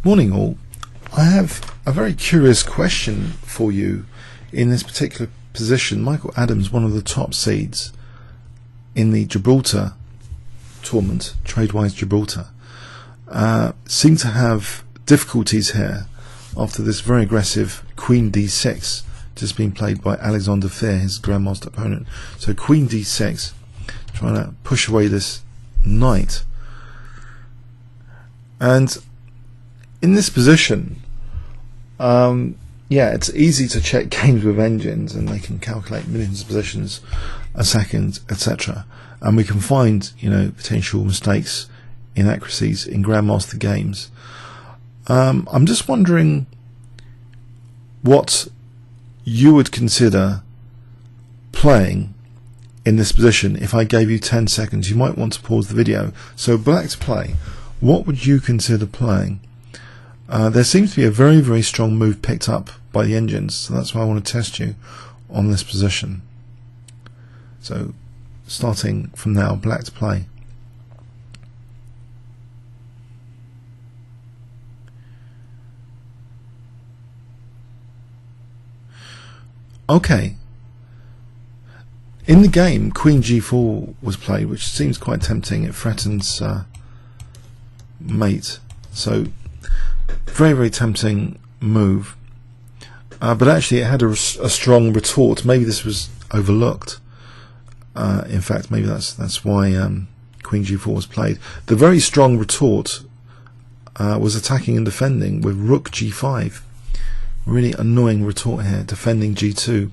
Morning all. I have a very curious question for you in this particular position. Michael Adams, one of the top seeds in the Gibraltar tournament, Tradewise Gibraltar, seemed to have difficulties here after this very aggressive Queen D6 just being played by Alexander Fier, his Grandmaster opponent. So Queen D6, trying to push away this knight. And in this position, yeah, it's easy to check games with engines, and they can calculate millions of positions a second, etc. And we can find, potential mistakes, inaccuracies in Grandmaster games. I'm just wondering what you would consider playing in this position. If I gave you 10 seconds, you might want to pause the video. So black to play, what would you consider playing? There seems to be a very, very strong move picked up by the engines, so that's why I want to test you on this position. So starting from now, black to play. Okay. In the game, Queen G4 was played, which seems quite tempting. It threatens mate. So very, very tempting move. But actually it had a strong retort. Maybe this was overlooked. In fact, maybe that's why Queen G4 was played. The very strong retort was attacking and defending with Rook G5. Really annoying retort here, defending G2.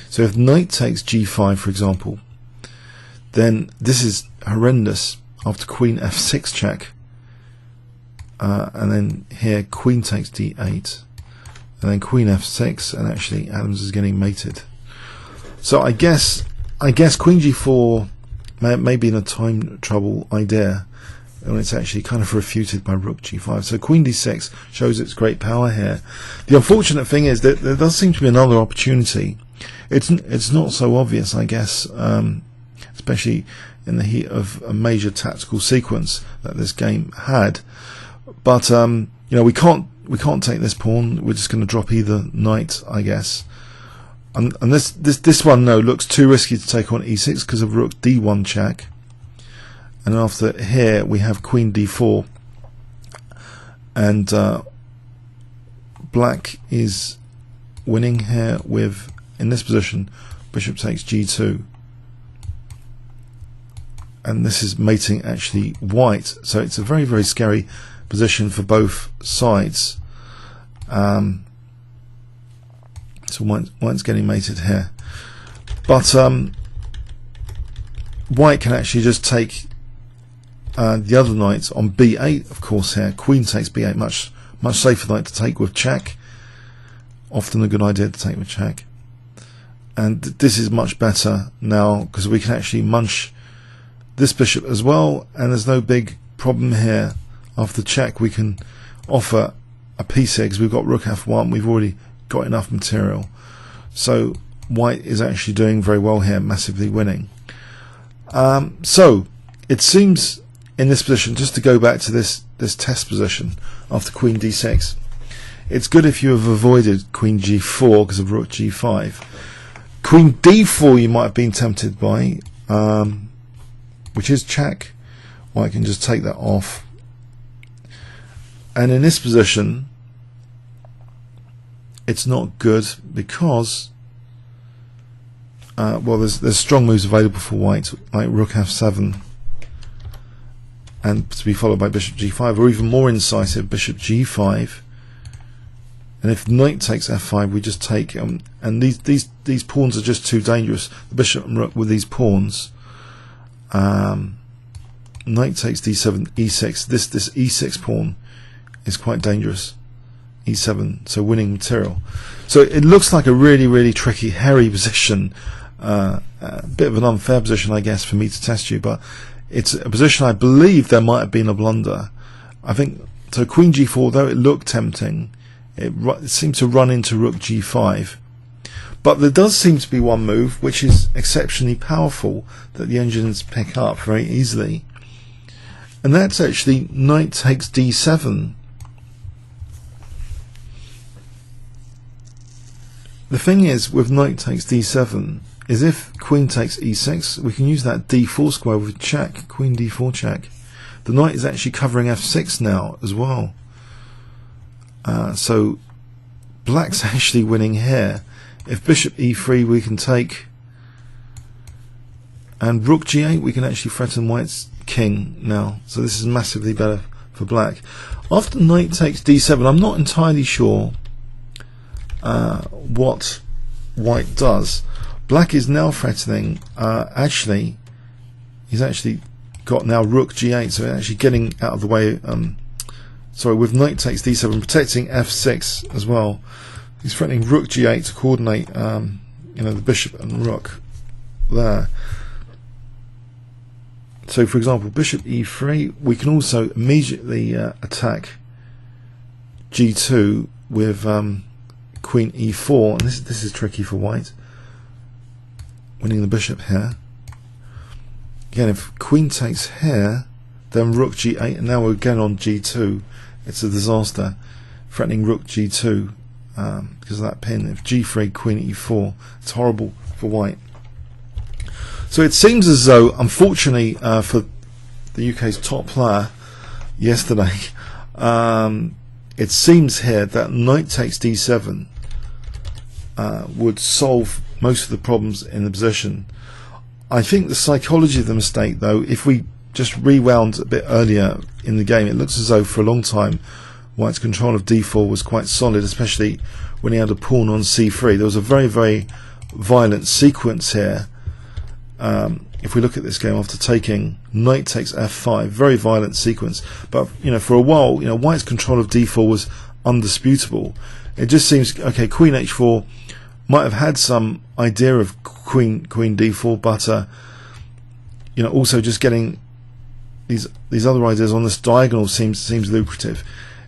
So if knight takes G5, for example, then this is horrendous after Queen F6 check. And then here Queen takes D8, and then Queen F6, and actually Adams is getting mated. So I guess Queen G4 may be in a time trouble idea, and it's actually kind of refuted by Rook G5. So Queen D6 shows its great power here. The unfortunate thing is that there does seem to be another opportunity. It's not so obvious, I guess, especially in the heat of a major tactical sequence that this game had. But we can't take this pawn. We're just going to drop either knight, I guess. And this one looks too risky to take on E6 because of Rook D1 check. And after here we have Queen D4, and black is winning here with, in this position, bishop takes G2, and this is mating actually white. So it's a very, very scary position for both sides. So white's getting mated here, but white can actually just take the other knight on B8, of course. Here Queen takes B8, much safer knight to take with check. Often a good idea to take with check. And this is much better now because we can actually munch this bishop as well, and there's no big problem here. After check we can offer a piece here because we've got Rook F1, we've already got enough material. So white is actually doing very well here, massively winning. So it seems in this position, just to go back to this test position after Queen D6, it's good if you have avoided Queen G4 because of Rook G5. Queen D4 you might have been tempted by, which is check. White can just take that off. And in this position it's not good because well, there's strong moves available for white, like Rook F7, and to be followed by Bishop G5, or even more incisive, Bishop G5. And if knight takes F5, we just take, and these pawns are just too dangerous. The bishop and rook with these pawns. Knight takes D7, E6. This E6 pawn is quite dangerous. E7, so winning material. So it looks like a really, really tricky, hairy position. A bit of an unfair position, I guess, for me to test you, but it's a position I believe there might have been a blunder. I think so. Queen G4, though it looked tempting, it seemed to run into Rook G5. But there does seem to be one move which is exceptionally powerful that the engines pick up very easily, and that's actually knight takes D7. the thing is with knight takes d7 is if queen takes e6, we can use that d4 square with check, queen d4 check. The knight is actually covering f6 now as well. So black's actually winning here. If bishop e3 we can take, and rook g8 we can actually threaten white's king now. So this is massively better for black. After knight takes d7, I'm not entirely sure what white does. Black is now threatening, actually he's actually got now rook g8, so actually getting out of the way, sorry, with knight takes d7 protecting f6 as well. He's threatening rook g8 to coordinate you know, the bishop and rook there. So for example, bishop e3, we can also immediately attack g2 with queen e4, and this is tricky for white, winning the bishop here. Again, if queen takes here, then rook g8, and now we're again on g2. It's a disaster, threatening rook g2 because of that pin. If g3, queen e4, it's horrible for white. So it seems as though, unfortunately for the UK's top player yesterday, it seems here that knight takes d7 would solve most of the problems in the position. I think the psychology of the mistake, though, if we just rewound a bit earlier in the game, it looks as though for a long time white's control of d4 was quite solid, especially when he had a pawn on c3. There was a very, very violent sequence here. If we look at this game after taking knight takes f5, very violent sequence. But you know, for a while, you know, white's control of d4 was undisputable. It just seems, okay, queen h4 might have had some idea of queen d4, but you know, also just getting these other ideas on this diagonal seems lucrative.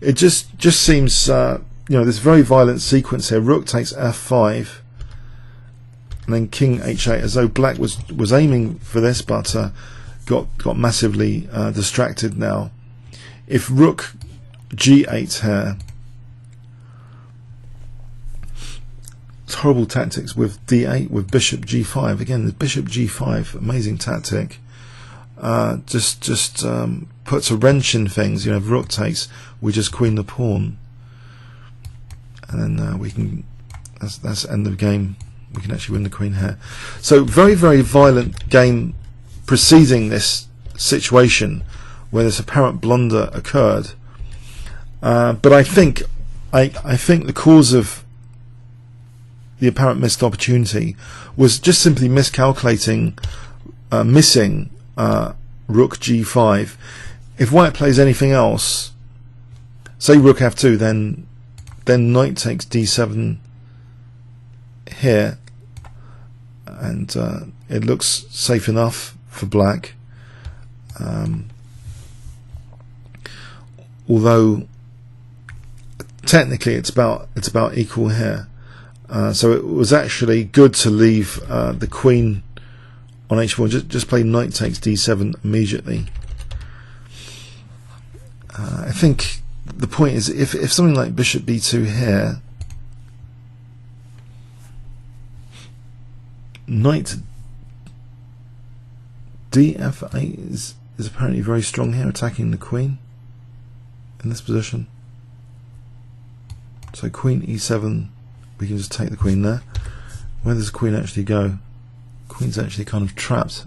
It just seems you know, this very violent sequence here. Rook takes f5, and then king h8, as though black was aiming for this, but got massively distracted now. If rook g8 here, it's horrible tactics with d8, with bishop g5. Again, the bishop g5, amazing tactic. Just puts a wrench in things. You know, if rook takes, we just queen the pawn, and then we can. That's end of game. We can actually win the queen here. So very, very violent game preceding this situation where this apparent blunder occurred. But I think the cause of the apparent missed opportunity was just simply miscalculating, missing rook g5. If white plays anything else, say rook f2, then knight takes d7 here, and it looks safe enough for black. Although technically it's about equal here. So it was actually good to leave the queen on h4. Just play knight takes d7 immediately. I think the point is, if something like bishop b2 here, knight df8 is apparently very strong here, attacking the queen in this position. So queen e7, we can just take the queen there. Where does the queen actually go? Queen's actually kind of trapped,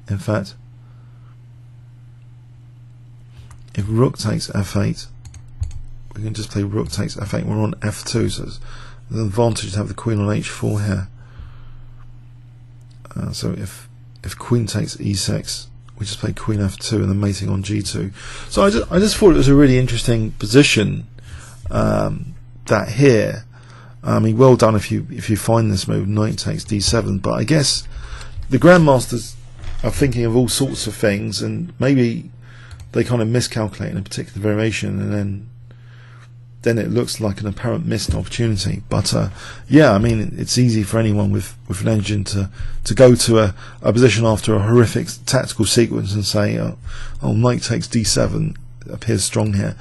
in fact. If rook takes f8, we can just play rook takes f8. We're on f2, so it's an advantage to have the queen on h4 here. So if queen takes e6, we just play queen f2 and then mating on g2. So I just thought it was a really interesting position, that here. I mean, well done if you find this move, knight takes d7. But I guess the grandmasters are thinking of all sorts of things, and maybe they kind of miscalculate in a particular variation, and then it looks like an apparent missed opportunity. But yeah, I mean, it's easy for anyone with an engine to go to a position after a horrific tactical sequence and say, oh, knight takes d7 appears strong here.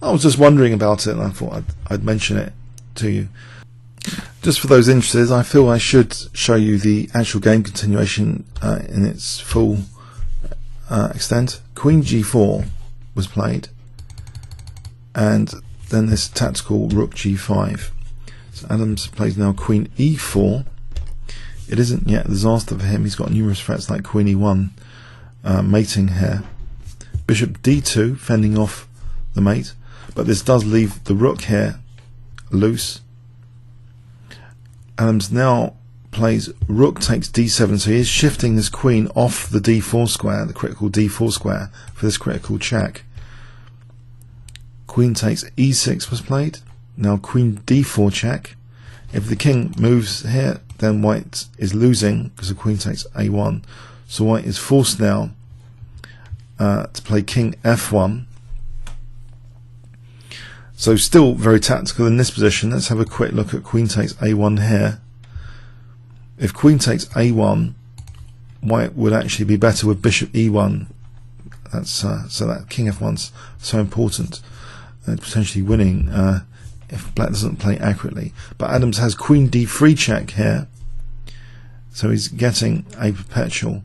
I was just wondering about it, and I thought I'd mention it to you. Just for those interested, I feel I should show you the actual game continuation in its full extent. Queen G4 was played, and then this tactical Rook G5. So Adams plays now Queen E4. It isn't yet a disaster for him. He's got numerous threats like Queen E1 mating here. Bishop D2 fending off the mate, but this does leave the rook here loose. Adams now plays Rook takes D7, so he is shifting this queen off the D4 square, the critical D4 square, for this critical check. Queen takes E6 was played. Now Queen D4 check. If the king moves here, then White is losing because the Queen takes A1. So White is forced now to play King F1. So still very tactical in this position. Let's have a quick look at Queen takes A1 here. If Queen takes A1, White would actually be better with Bishop E1. That's so that King F1's so important, potentially winning if Black doesn't play accurately. But Adams has Queen D3 check here, so he's getting a perpetual.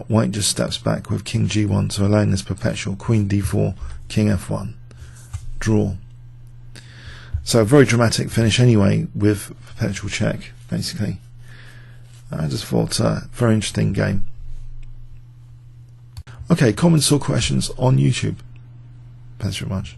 White just steps back with King G1, so allowing this perpetual Queen D4, King F1. Draw. So a very dramatic finish anyway with perpetual check, basically. I just thought very interesting game. Okay, comments or questions on YouTube. Thanks very much.